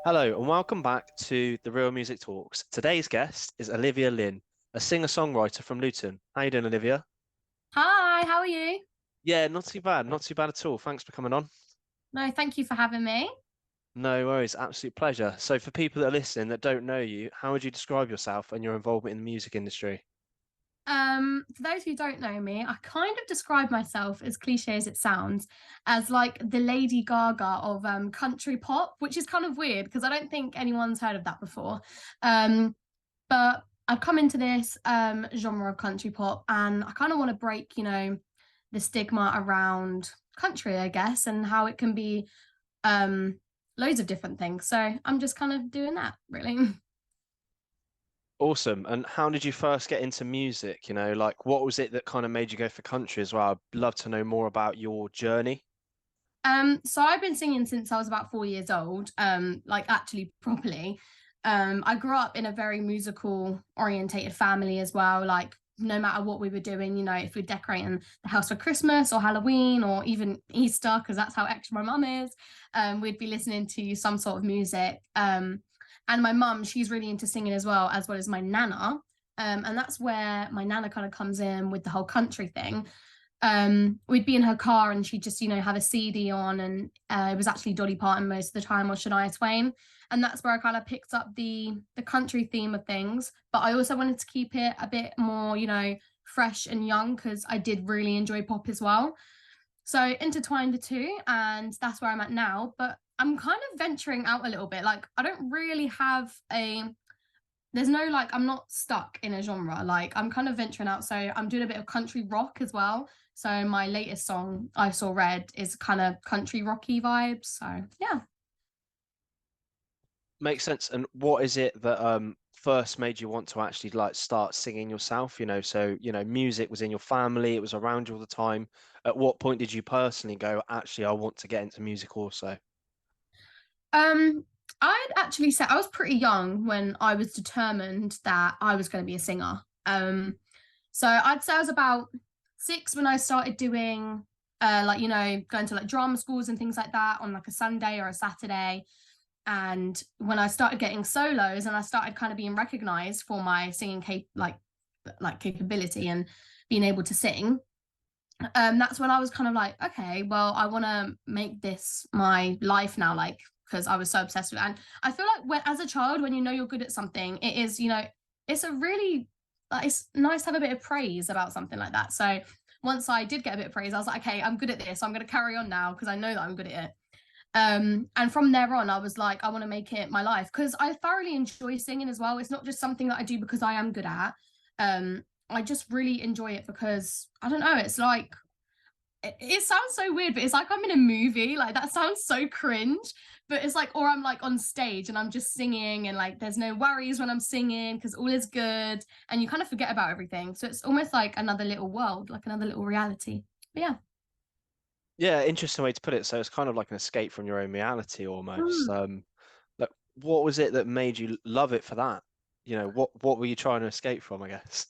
Hello and welcome back to the Real Music Talks. Today's guest is Olivia Lynn, a singer-songwriter from Luton. How you doing, Olivia? Hi, how are you? Yeah, not too bad at all. Thanks for coming on. No, thank you for having me. No worries, absolute pleasure. So for people that are listening that don't know you, how would you describe yourself and your involvement in the music industry? For those who don't know me, I kind of describe myself, as cliche as it sounds, as like the Lady Gaga of country pop, which is kind of weird because I don't think anyone's heard of that before. Um, but I've come into this genre of country pop, and I kind of want to break, the stigma around country, I guess, and how it can be um loads of different things. So I'm just kind of doing that, really. Awesome. And how did you first get into music? Like what was it that kind of made you go for country as well? I'd love to know more about your journey. So I've been singing since I was about 4 years old, like actually properly. I grew up in a very musical orientated family as well. Like no matter what we were doing, if we're decorating the house for Christmas or Halloween or even Easter, because that's how extra my mum is, we'd be listening to some sort of music. And my mum, she's really into singing as well as my nana. And that's where my nana kind of comes in with the whole country thing. We'd be in her car and she'd just, have a CD on, and it was actually Dolly Parton most of the time, or Shania Twain. And that's where I kind of picked up the country theme of things. But I also wanted to keep it a bit more, fresh and young because I did really enjoy pop as well. So intertwined the two, and that's where I'm at now. But I'm kind of venturing out a little bit. Like I don't really have a there's no like I'm not stuck in a genre. Like I'm kind of venturing out. So I'm doing a bit of country rock as well. So my latest song, I Saw Red, is kind of country rocky vibes. So yeah. Makes sense. And what is it that first made you want to actually like start singing yourself? Music was in your family, it was around you all the time. At what point did you personally go, actually, I want to get into music also? Um, I'd actually say I was pretty young when I was determined that I was going to be a singer. So I'd say I was about 6 when I started doing like going to like drama schools and things like that on like a Sunday or a Saturday. And when I started getting solos and I started kind of being recognized for my singing like capability and being able to sing, that's when I was kind of like, okay, well, I want to make this my life now, like because I was so obsessed with it. And I feel like as a child, when you know you're good at something, it is, it's a really like, it's nice to have a bit of praise about something like that. So once I did get a bit of praise, I was like, okay, I'm good at this. So I'm going to carry on now because I know that I'm good at it. And from there on, I was like, I want to make it my life because I thoroughly enjoy singing as well. It's not just something that I do because I am good at. I just really enjoy it because I don't know. It's like it sounds so weird, but it's like I'm in a movie. Like that sounds so cringe, but it's like, or I'm like on stage and I'm just singing, and like there's no worries when I'm singing because all is good, and you kind of forget about everything. So it's almost like another little world, like another little reality. But yeah. Yeah, interesting way to put it. So it's kind of like an escape from your own reality almost. Mm. Like what was it that made you love it for that? What were you trying to escape from, I guess?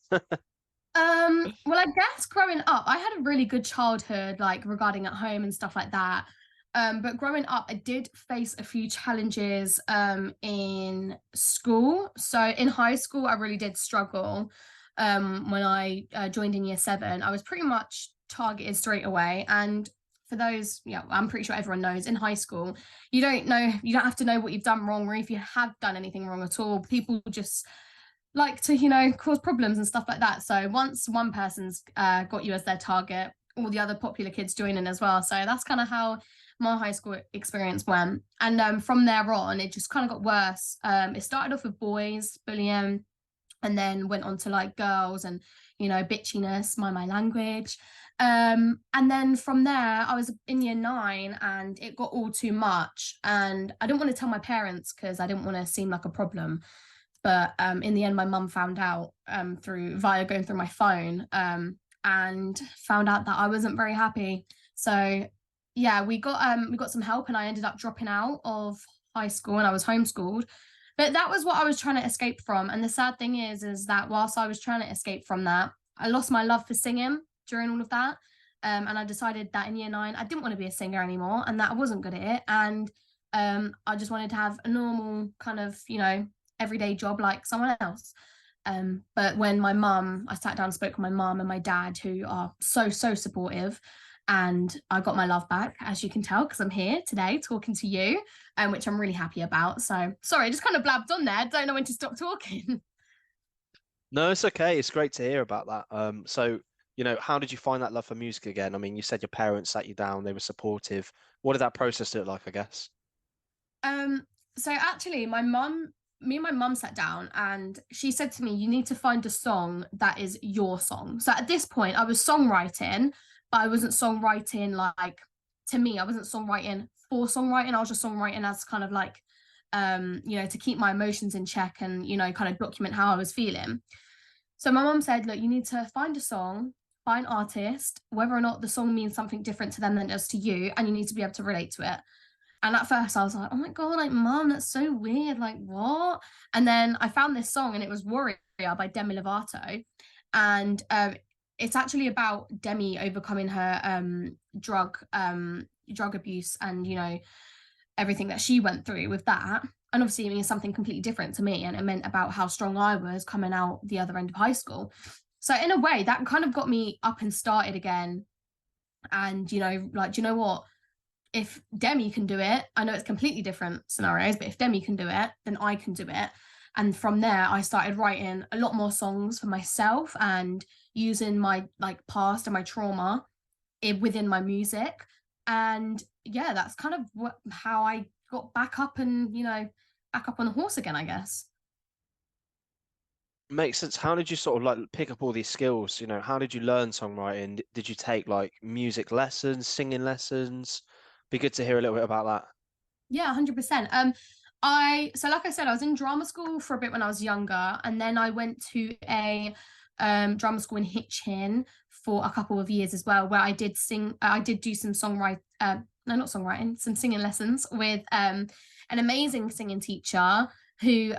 Well, I guess growing up, I had a really good childhood, like regarding at home and stuff like that. But growing up, I did face a few challenges in school. So in high school, I really did struggle. When I joined in year 7, I was pretty much targeted straight away. And for those, yeah, I'm pretty sure everyone knows in high school, you don't have to know what you've done wrong, or if you have done anything wrong at all. People just like to, cause problems and stuff like that. So once one person's got you as their target, all the other popular kids join in as well. So that's kind of how my high school experience went. And from there on, it just kind of got worse. It started off with boys bullying, and then went on to like girls and bitchiness, my language. And then from there I was in year 9 and it got all too much, and I didn't want to tell my parents because I didn't want to seem like a problem. But in the end, my mum found out through via going through my phone, and found out that I wasn't very happy. So yeah, we got some help, and I ended up dropping out of high school, and I was homeschooled. But that was what I was trying to escape from. And the sad thing is that whilst I was trying to escape from that, I lost my love for singing during all of that. And I decided that in year 9, I didn't want to be a singer anymore, and that I wasn't good at it. And I just wanted to have a normal kind of, you know, everyday job like someone else. But when I sat down and spoke with my mum and my dad, who are so, so supportive, and I got my love back, as you can tell, because I'm here today talking to you, which I'm really happy about. So sorry, I just kind of blabbed on there. Don't know when to stop talking. No, it's okay. It's great to hear about that. So, how did you find that love for music again? I mean, you said your parents sat you down, they were supportive. What did that process look like, I guess? Um, so actually, me and my mum sat down and she said to me, you need to find a song that is your song. So at this point, I was songwriting, but I wasn't songwriting like, to me, I wasn't songwriting for songwriting. I was just songwriting as kind of like, you know, to keep my emotions in check and, you know, kind of document how I was feeling. So my mum said, look, you need to find a song, find an artist, whether or not the song means something different to them than it does to you, and you need to be able to relate to it. And at first I was like, oh my God, like, mom, that's so weird. Like, what? And then I found this song and it was Warrior by Demi Lovato. And it's actually about Demi overcoming her drug abuse and, you know, everything that she went through with that. And obviously it means something completely different to me. And it meant about how strong I was coming out the other end of high school. So in a way, that kind of got me up and started again. And, you know, like, do you know what? If Demi can do it, I know it's completely different scenarios, but if Demi can do it, then I can do it. And from there, I started writing a lot more songs for myself and using my like past and my trauma within my music. And yeah, that's kind of how I got back up and, you know, back up on the horse again, I guess. Makes sense. How did you sort of like pick up all these skills? How did you learn songwriting? Did you take like music lessons, singing lessons? Be good to hear a little bit about that. Yeah, 100%. So like I said, I was in drama school for a bit when I was younger, and then I went to a drama school in Hitchin for a couple of years as well, where I did sing. I did do some songwriting. No, not songwriting, some singing lessons with an amazing singing teacher who,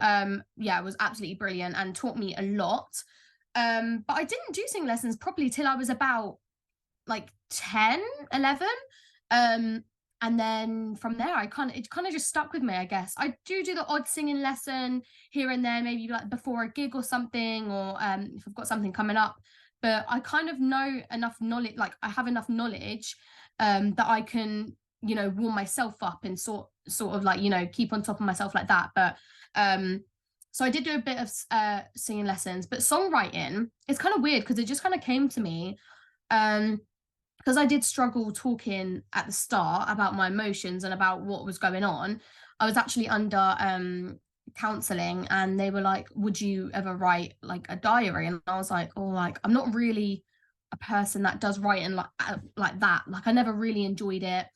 yeah, was absolutely brilliant and taught me a lot. But I didn't do singing lessons properly till I was about like 10, 11. Um, and then from there, it kind of just stuck with me, I guess. I do the odd singing lesson here and there, maybe like before a gig or something, or if I've got something coming up. But I kind of know enough knowledge, like I have enough knowledge that I can, you know, warm myself up and sort of like, you know, keep on top of myself like that. But so I did do a bit of singing lessons, but songwriting is kind of weird because it just kind of came to me. Because I did struggle talking at the start about my emotions and about what was going on. I was actually under counseling, and they were like, would you ever write like a diary? And I was like, oh, like I'm not really a person that does writing like that. Like I never really enjoyed it.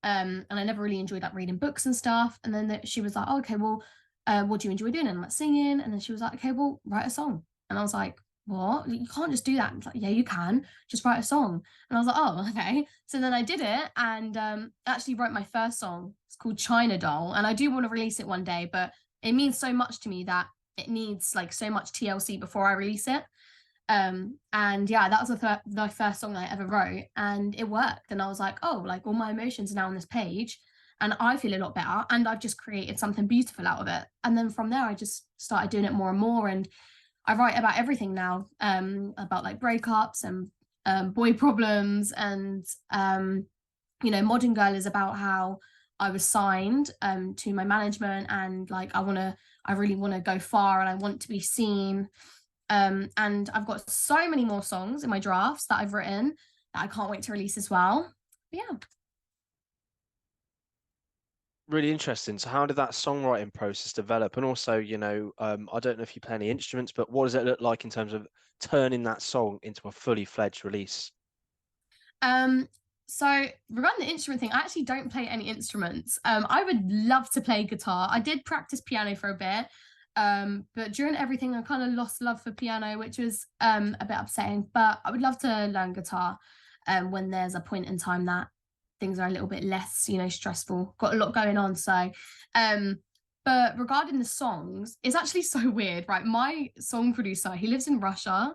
And I never really enjoyed like reading books and stuff. And then she was like, oh, okay, well, what do you enjoy doing? And I'm like singing. And then she was like, okay, well, write a song. And I was like, what? You can't just do that. It's like, yeah, you can. Just write a song. And I was like, oh, okay. So then I did it and actually wrote my first song. It's called China Doll. And I do want to release it one day, but it means so much to me that it needs like so much TLC before I release it. And yeah, that was the first song I ever wrote, and it worked. And I was like, oh, like all my emotions are now on this page, and I feel a lot better, and I've just created something beautiful out of it. And then from there, I just started doing it more and more, and I write about everything now, about like breakups and boy problems, and you know, Modern Girl is about how I was signed to my management, and like I really want to go far, and I want to be seen. And I've got so many more songs in my drafts that I've written that I can't wait to release as well. But yeah. Really interesting. So how did that songwriting process develop? And also, I don't know if you play any instruments, but what does it look like in terms of turning that song into a fully fledged release? Um, so regarding the instrument thing, I actually don't play any instruments. I would love to play guitar. I did practice piano for a bit. But during everything, I kind of lost love for piano, which was a bit upsetting. But I would love to learn guitar when there's a point in time that things are a little bit less, you know, stressful. Got a lot going on. So, but regarding the songs, it's actually so weird, right? My song producer, he lives in Russia,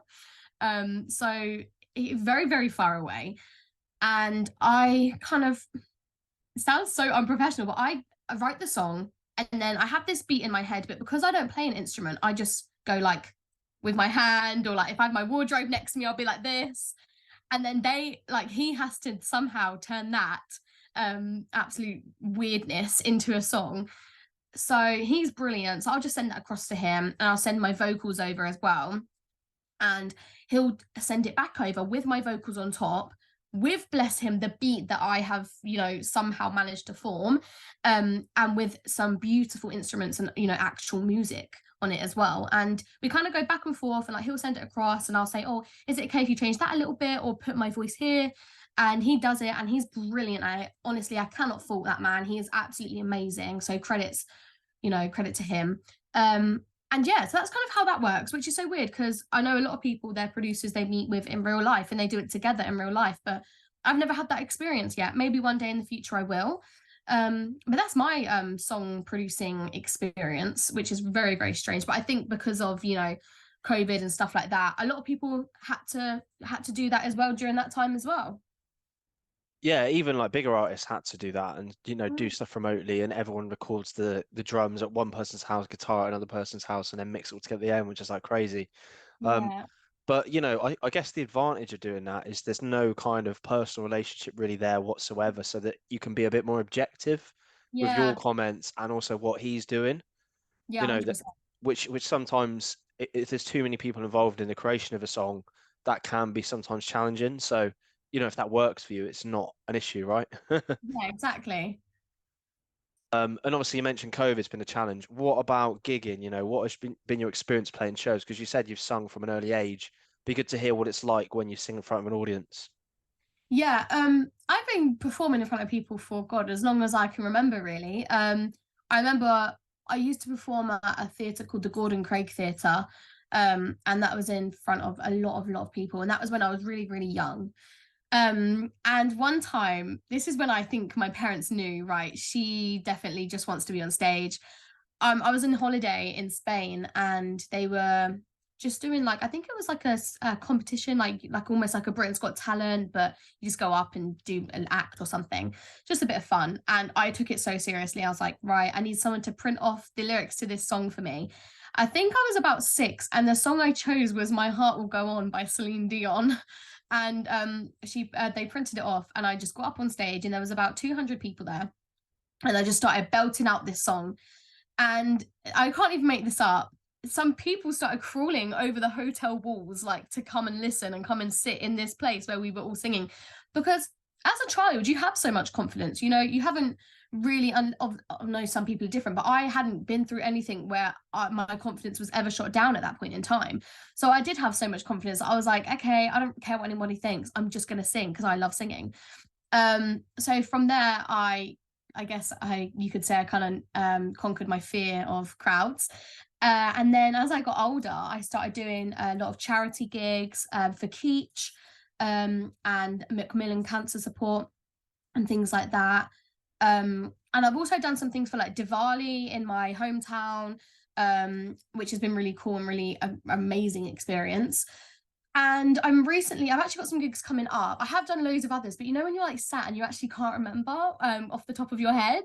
so very, very far away. And I kind of, it sounds so unprofessional, but I I write the song, and then I have this beat in my head, but because I don't play an instrument, I just go like with my hand, or like if I have my wardrobe next to me, I'll be like this. And then he has to somehow turn that absolute weirdness into a song. So he's brilliant. So I'll just send that across to him, and I'll send my vocals over as well. And he'll send it back over with my vocals on top, with, bless him, the beat that I have, somehow managed to form, and with some beautiful instruments and, actual music on it as well. And we kind of go back and forth, and like he'll send it across, and I'll say, oh, is it okay if you change that a little bit or put my voice here? And he does it, and he's brilliant. I cannot fault that man. He is absolutely amazing. So credit to him. And yeah, so that's kind of how that works, which is so weird because I know a lot of people, they're producers they meet with in real life and they do it together in real life, but I've never had that experience yet. Maybe one day in the future I will. But that's my song producing experience, which is very, very strange. But I think because of, COVID and stuff like that, a lot of people had to do that as well during that time as well. Yeah, even like bigger artists had to do that and do Mm. stuff remotely, and everyone records the drums at one person's house, guitar at another person's house, and then mix it all together at the end, which is like crazy. Um, Yeah. but I guess the advantage of doing that is there's no kind of personal relationship really there whatsoever, so that you can be a bit more objective with your Yeah. comments and also what he's doing. Yeah, That 100%. which sometimes if there's too many people involved in the creation of a song, that can be sometimes challenging. So if that works for you, it's not an issue, right? Yeah, exactly. And obviously you mentioned COVID's been a challenge. What about gigging? What has been your experience playing shows? Because you said you've sung from an early age. Be good to hear what it's like when you sing in front of an audience. Yeah, I've been performing in front of people for God as long as I can remember, really. I remember I used to perform at a theatre called the Gordon Craig Theatre, and that was in front of a lot of people, and that was when I was really, really young. And one time, this is when I think my parents knew, right? She definitely just wants to be on stage. I was on holiday in Spain, and they were just doing like, I think it was like a competition, like almost like a Britain's Got Talent, but you just go up and do an act or something, just a bit of fun. And I took it so seriously. I was like, right, I need someone to print off the lyrics to this song for me. I think I was about 6, and the song I chose was "My Heart Will Go On" by Celine Dion. And they printed it off, and I just got up on stage, and there was about 200 people there, and I just started belting out this song. And I can't even make this up. Some people started crawling over the hotel walls, like to come and listen and come and sit in this place where we were all singing. Because as a child, you have so much confidence. You haven't really, I know some people are different, but I hadn't been through anything where my confidence was ever shot down at that point in time. So I did have so much confidence. I was like, okay, I don't care what anybody thinks. I'm just going to sing because I love singing. So from there, I guess you could say I kind of conquered my fear of crowds. And then as I got older, I started doing a lot of charity gigs for Keach and Macmillan Cancer Support and things like that. And I've also done some things for like Diwali in my hometown, which has been really cool and really amazing experience. And I've actually got some gigs coming up. I have done loads of others, but when you're like sat and you actually can't remember off the top of your head.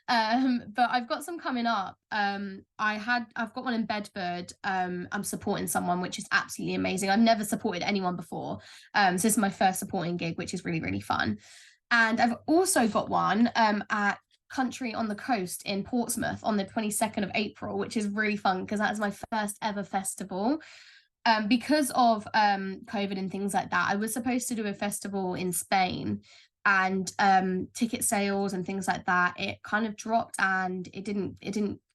But I've got some coming up. I've got one in Bedford. I'm supporting someone, which is absolutely amazing. I've never supported anyone before. So this is my first supporting gig, which is really, really fun. And I've also got one at Country on the Coast in Portsmouth on the 22nd of April, which is really fun because that is my first ever festival. Because of COVID and things like that, I was supposed to do a festival in Spain, and ticket sales and things like that, it kind of dropped, and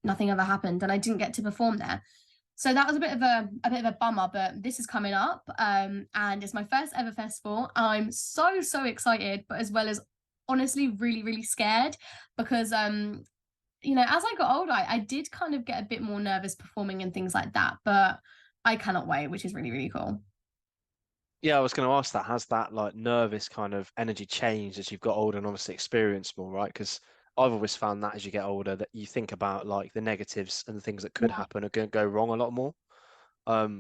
nothing ever happened, and I didn't get to perform there. So that was a bit of a bummer, but this is coming up, and it's my first ever festival. I'm so excited, but as well as honestly really, really scared because as I got older, I did kind of get a bit more nervous performing and things like that, but I cannot wait, which is really, really cool. Yeah, I was going to ask that. Has that like nervous kind of energy changed as you've got older and obviously experienced more, right? Because I've always found that as you get older, that you think about like the negatives and the things that could Yeah. happen are going to go wrong a lot more.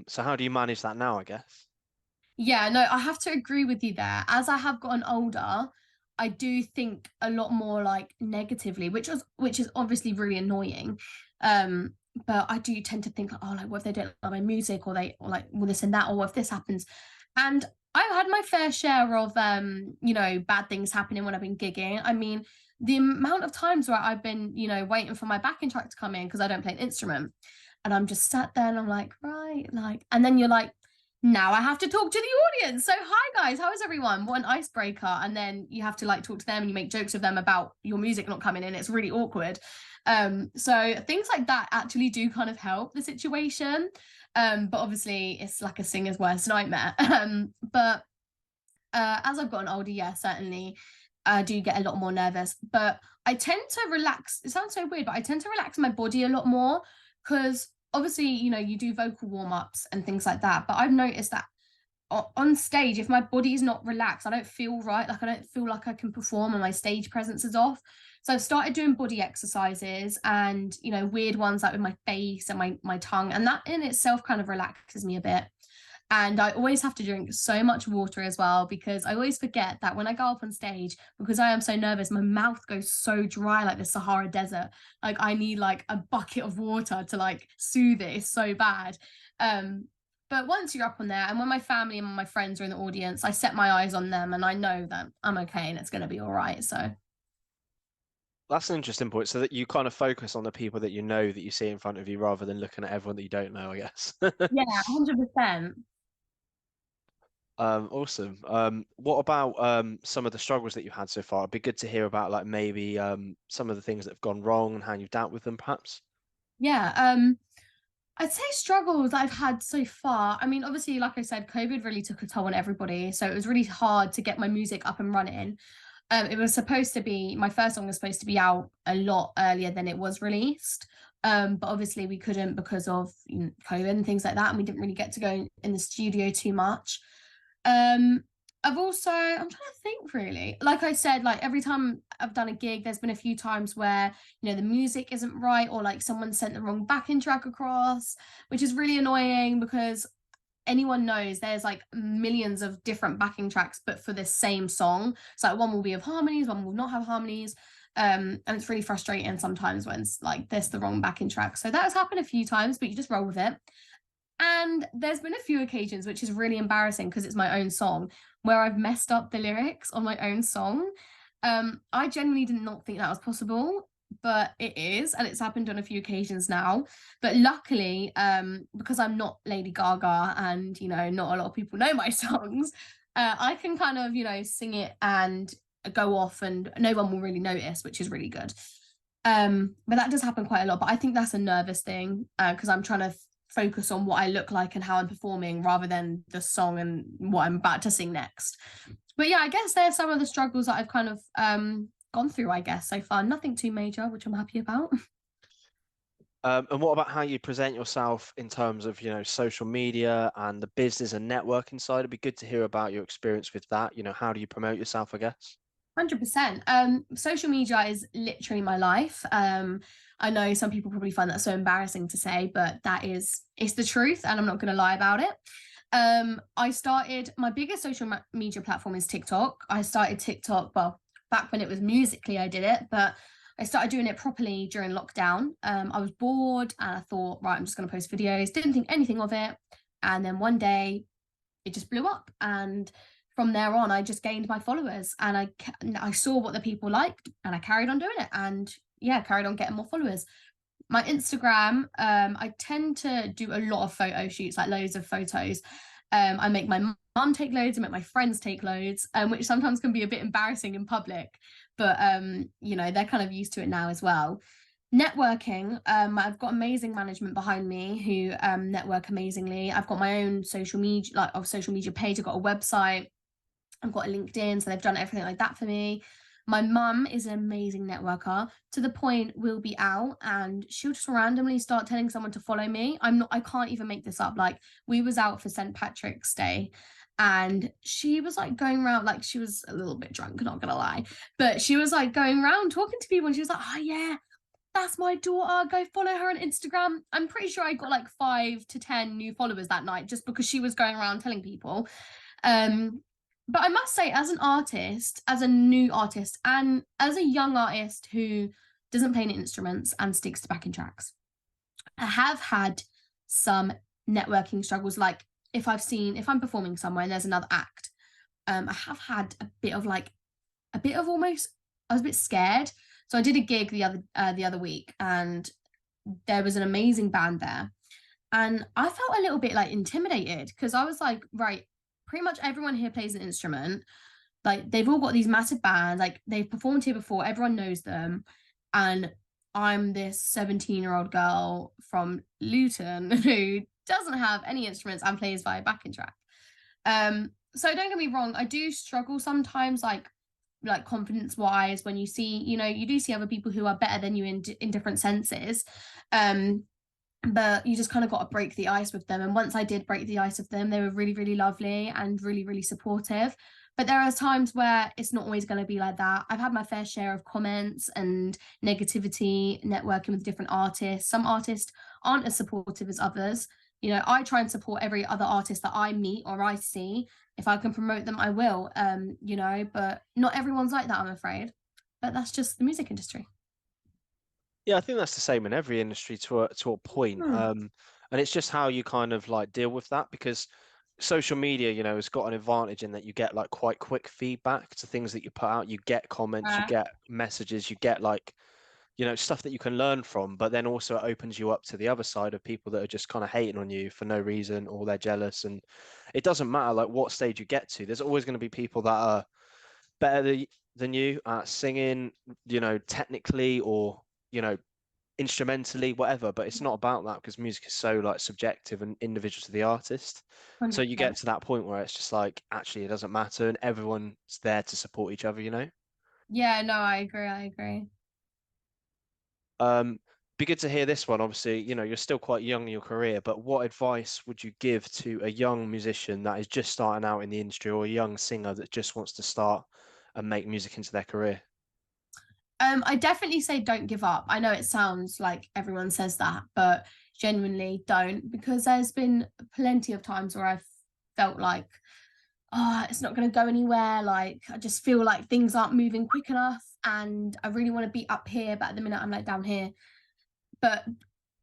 So how do you manage that now, I guess? Yeah, no, I have to agree with you there. As I have gotten older, I do think a lot more like negatively, which is obviously really annoying. But I do tend to think like, oh, like what if they don't like my music, or like will this and that, or what if this happens? And I've had my fair share of you know, bad things happening when I've been gigging. I mean, the amount of times where I've been, you know, waiting for my backing track to come in because I don't play an instrument. And I'm just sat there and I'm like, right, like, and then you're like, now I have to talk to the audience. So, hi guys, how is everyone? What an icebreaker. And then you have to like talk to them and you make jokes with them about your music not coming in. It's really awkward. So things like that actually do kind of help the situation. But obviously it's like a singer's worst nightmare. But as I've gotten older, yeah, certainly I do get a lot more nervous. But I tend to relax. It sounds so weird, but I tend to relax my body a lot more because obviously, you know, you do vocal warm-ups and things like that. But I've noticed that on stage, if my body is not relaxed, I don't feel right. Like I don't feel like I can perform and my stage presence is off. So I've started doing body exercises and, you know, weird ones like with my face and my tongue. And that in itself kind of relaxes me a bit. And I always have to drink so much water as well, because I always forget that when I go up on stage, because I am so nervous, my mouth goes so dry like the Sahara Desert. Like I need like a bucket of water to like soothe it. It's so bad. But once you're up on there, and when my family and my friends are in the audience, I set my eyes on them and I know that I'm okay and it's going to be all right. So That's an interesting point. So that you kind of focus on the people that you know that you see in front of you rather than looking at everyone that you don't know, I guess. yeah, 100%. Awesome. What about some of the struggles that you've had so far? It'd be good to hear about like maybe some of the things that have gone wrong and how you've dealt with them, perhaps. Yeah. I'd say struggles I've had so far. I mean, obviously, like I said, COVID really took a toll on everybody. So it was really hard to get my music up and running. It was supposed to be, my first song was supposed to be out a lot earlier than it was released. But obviously we couldn't because of, you know, COVID and things like that. And we didn't really get to go in the studio too much. Um, I'm trying to think really. Like I said, like every time I've done a gig, there's been a few times where, you know, the music isn't right, or like someone sent the wrong backing track across, which is really annoying because anyone knows there's like millions of different backing tracks, but for the same song. So like one will be of harmonies, one will not have harmonies. And it's really frustrating sometimes when it's like there's the wrong backing track. So that has happened a few times, but you just roll with it. And there's been a few occasions, which is really embarrassing because it's my own song, where I've messed up the lyrics on my own song. I genuinely did not think that was possible, but it is, and it's happened on a few occasions now. But luckily, because I'm not Lady Gaga and, you know, not a lot of people know my songs, I can kind of, you know, sing it and go off and no one will really notice, which is really good. But that does happen quite a lot. But I think that's a nervous thing because I'm trying to focus on what I look like and how I'm performing rather than the song and what I'm about to sing next. But yeah, I guess there's some of the struggles that I've kind of gone through, I guess, so far. Nothing too major, which I'm happy about. And what about how you present yourself in terms of, you know, social media and the business and networking side? It'd be good to hear about your experience with that. You know, how do you promote yourself, I guess? 100%. Social media is literally my life. I know some people probably find that so embarrassing to say, but it's the truth, and I'm not going to lie about it. I started, my biggest social media platform is TikTok. I started TikTok, well, back when it was Musically, I did it, but I started doing it properly during lockdown. I was bored and I thought, right, I'm just going to post videos. Didn't think anything of it. And then one day it just blew up. And from there on, I just gained my followers, and I saw what the people liked and I carried on doing it. And yeah, carried on getting more followers. My Instagram, I tend to do a lot of photo shoots, like loads of photos. I make my mum take loads, I make my friends take loads, which sometimes can be a bit embarrassing in public, but you know, they're kind of used to it now as well. Networking, I've got amazing management behind me who network amazingly. I've got my own social media page. I've got a website. I've got a LinkedIn, so they've done everything like that for me. My mum is an amazing networker, to the point we'll be out and she'll just randomly start telling someone to follow me. I can't even make this up. Like we was out for St. Patrick's Day and she was like going around, like she was a little bit drunk, not gonna lie, but she was like going around talking to people and she was like, oh yeah, that's my daughter, go follow her on Instagram. I'm pretty sure I got like 5 to 10 new followers that night just because she was going around telling people. Um, But I must say, as an artist, as a new artist, and as a young artist who doesn't play any instruments and sticks to backing tracks, I have had some networking struggles. Like if I'm performing somewhere and there's another act, I have had a bit of almost, I was a bit scared. So I did a gig the other week, and there was an amazing band there, and I felt a little bit like intimidated because I was like, right, pretty much everyone here plays an instrument. Like they've all got these massive bands, like they've performed here before, everyone knows them. And I'm this 17-year-old girl from Luton who doesn't have any instruments and plays via backing track. So don't get me wrong, I do struggle sometimes, like confidence wise, when you see, you do see other people who are better than you in different senses. But you just kind of got to break the ice with them. And once I did break the ice with them, they were really, really lovely and really, really supportive. But there are times where it's not always going to be like that. I've had my fair share of comments and negativity networking with different artists. Some artists aren't as supportive as others. I try and support every other artist that I meet or I see. If I can promote them, I will. But not everyone's like that, I'm afraid. But that's just the music industry. Yeah, I think that's the same in every industry to a point. Hmm. And it's just how you kind of like deal with that, because social media, has got an advantage in that you get like quite quick feedback to things that you put out. You get comments, you get messages, you get like, stuff that you can learn from, but then also it opens you up to the other side of people that are just kind of hating on you for no reason, or they're jealous. And it doesn't matter like what stage you get to, there's always going to be people that are better than you at singing, technically, or, instrumentally, whatever. But it's not about that, because music is so like subjective and individual to the artist. So you get 100%. to that point where it's just like, actually it doesn't matter, and everyone's there to support each other. Yeah, no, I agree. I agree. um be good to hear this one. Obviously, you're still quite young in your career, but what advice would you give to a young musician that is just starting out in the industry, or a young singer that just wants to start and make music into their career? I definitely say don't give up. I know it sounds like everyone says that, but genuinely don't, because there's been plenty of times where I've felt like, oh, it's not going to go anywhere. Like, I just feel like things aren't moving quick enough, and I really want to be up here, but at the minute I'm like down here. But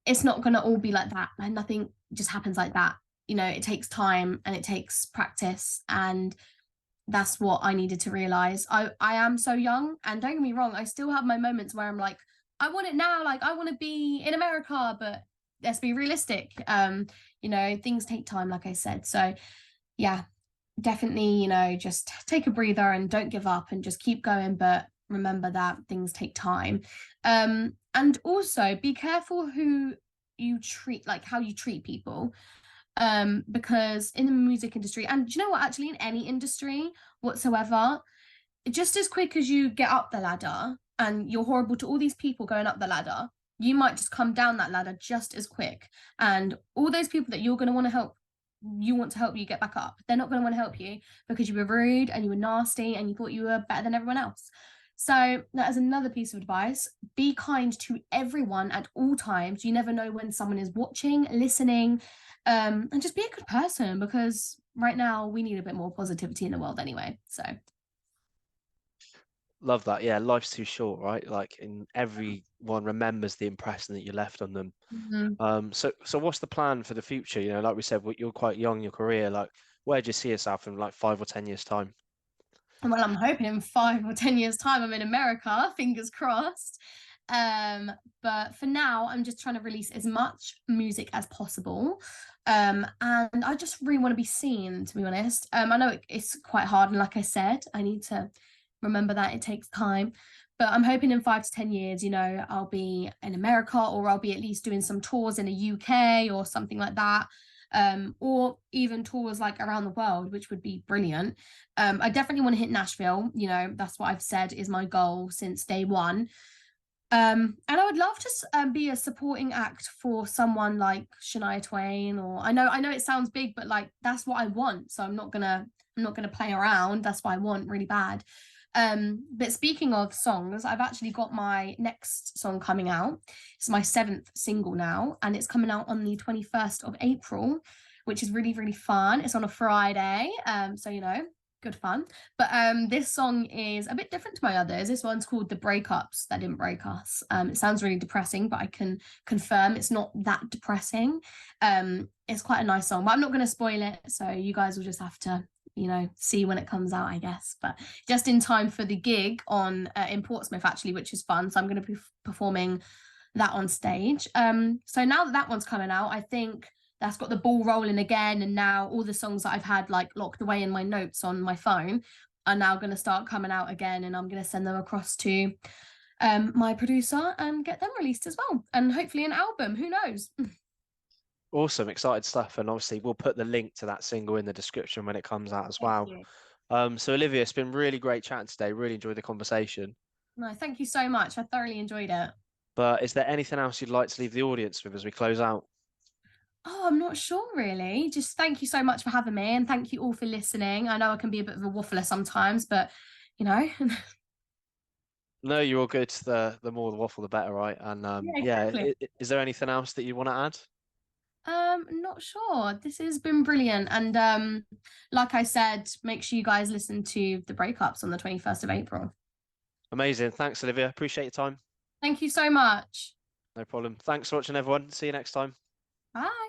it's not going to all be like that. Like, nothing just happens like that. It takes time and it takes practice, and that's what I needed to realize. I am so young, and don't get me wrong, I still have my moments where I'm like, I want it now, like I want to be in America, but let's be realistic. Things take time, like I said. So yeah, definitely, just take a breather and don't give up and just keep going, but remember that things take time. And also be careful who you treat, like how you treat people, because in the music industry, and do you know what, actually in any industry whatsoever, just as quick as you get up the ladder and you're horrible to all these people going up the ladder, you might just come down that ladder just as quick, and all those people that you're going to want to help, you want to help you get back up, they're not going to want to help you because you were rude and you were nasty and you thought you were better than everyone else. So that is another piece of advice: be kind to everyone at all times. You never know when someone is watching, listening, and just be a good person, because right now we need a bit more positivity in the world anyway. So Love that. Yeah, life's too short, right? Like, in everyone remembers the impression that you left on them. mhm. So what's the plan for the future? Like we said, you're quite young in your career. Like, where do you see yourself in like 5 or 10 years time? Well, I'm hoping in 5 or 10 years time I'm in America, fingers crossed. But for now I'm just trying to release as much music as possible. And I just really want to be seen, to be honest. I know it's quite hard, and like I said, I need to remember that it takes time. But I'm hoping in 5 to 10 years, I'll be in America, or I'll be at least doing some tours in the UK or something like that. Or even tours like around the world, which would be brilliant. I definitely want to hit Nashville. That's what I've said is my goal since day one. And I would love to be a supporting act for someone like Shania Twain, or I know it sounds big, but like that's what I want. So I'm not gonna play around. That's what I want really bad. But speaking of songs, I've actually got my next song coming out. It's my 7th single now, and it's coming out on the 21st of April, which is really, really fun. It's on a Friday. So good fun. But this song is a bit different to my others. This one's called The Breakups That Didn't Break Us. It sounds really depressing, but I can confirm it's not that depressing. It's quite a nice song, but I'm not going to spoil it, so you guys will just have to, you know, see when it comes out, I guess. But just in time for the gig on in Portsmouth, actually, which is fun. So I'm going to be performing that on stage. So now that that one's coming out, I think that's got the ball rolling again, and now all the songs that I've had like locked away in my notes on my phone are now going to start coming out again, and I'm going to send them across to my producer and get them released as well, and hopefully an album, who knows. Awesome, excited stuff. And obviously we'll put the link to that single in the description when it comes out as Thank well. you. So Olivia, it's been really great chatting today. Really enjoyed the conversation. No, thank you so much, I thoroughly enjoyed it. But is there anything else you'd like to leave the audience with as we close out? Oh, I'm not sure really. Just thank you so much for having me, and thank you all for listening. I know I can be a bit of a waffler sometimes, but you know. No, you're all good. The more the waffle, the better, right? And Yeah, yeah, exactly. is there anything else that you want to add? Not sure. This has been brilliant. And like I said, make sure you guys listen to The Breakups on the 21st of April. Amazing. Thanks, Olivia. Appreciate your time. Thank you so much. No problem. Thanks for watching, everyone. See you next time. Bye.